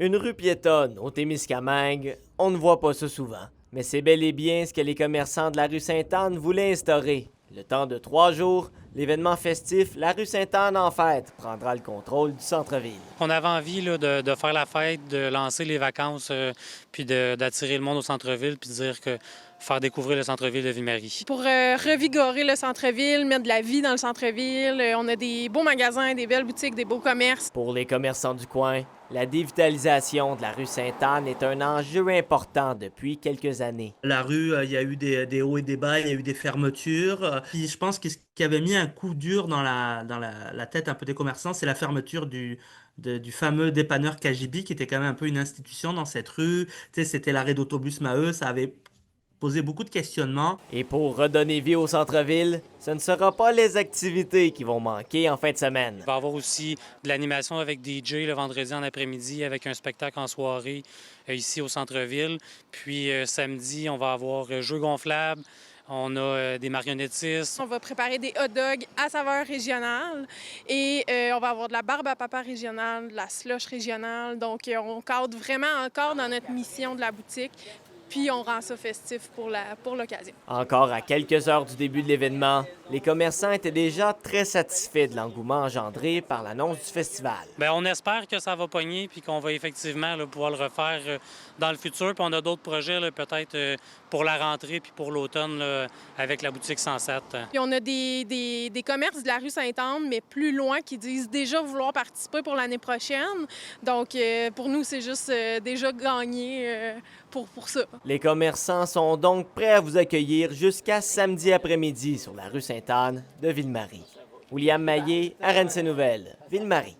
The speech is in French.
Une rue piétonne au Témiscamingue, on ne voit pas ça souvent. Mais c'est bel et bien ce que les commerçants de la rue Sainte-Anne voulaient instaurer. Le temps de 3 jours, l'événement festif La rue Sainte-Anne en fête prendra le contrôle du centre-ville. On avait envie là, de faire la fête, de lancer les vacances, puis d'attirer le monde au centre-ville, puis de dire que faire découvrir le centre-ville de Ville-Marie. Pour revigorer le centre-ville, mettre de la vie dans le centre-ville, on a des beaux magasins, des belles boutiques, des beaux commerces. Pour les commerçants du coin, la dévitalisation de la rue Sainte-Anne est un enjeu important depuis quelques années. La rue, il y a eu des hauts et des bas, il y a eu des fermetures. Puis je pense que ce qui avait mis un coup dur dans la tête un peu des commerçants, c'est la fermeture du fameux dépanneur KGB, qui était quand même un peu une institution dans cette rue. Tu sais, c'était l'arrêt d'autobus Maheu, ça avait posé beaucoup de questionnements. Et pour redonner vie au centre-ville, ce ne sera pas les activités qui vont manquer en fin de semaine. Il va y avoir aussi de l'animation avec DJ le vendredi en après-midi, avec un spectacle en soirée ici au centre-ville. Puis samedi, on va avoir jeux gonflables. On a des marionnettistes. On va préparer des hot dogs à saveur régionale et on va avoir de la barbe à papa régionale, de la slush régionale. Donc, on cadre vraiment encore dans notre mission de la boutique. Puis on rend ça festif pour l'occasion. Encore à quelques heures du début de l'événement, les commerçants étaient déjà très satisfaits de l'engouement engendré par l'annonce du festival. Bien, on espère que ça va pogner puis qu'on va effectivement pouvoir le refaire dans le futur. Puis on a d'autres projets peut-être pour la rentrée puis pour l'automne avec la boutique 107. Puis on a des commerces de la rue Sainte-Anne, mais plus loin, qui disent déjà vouloir participer pour l'année prochaine. Donc pour nous, c'est juste déjà gagné pour ça. Les commerçants sont donc prêts à vous accueillir jusqu'à samedi après-midi sur la rue Sainte-Anne de Ville-Marie. William Maillé, RNC Nouvelles, Ville-Marie.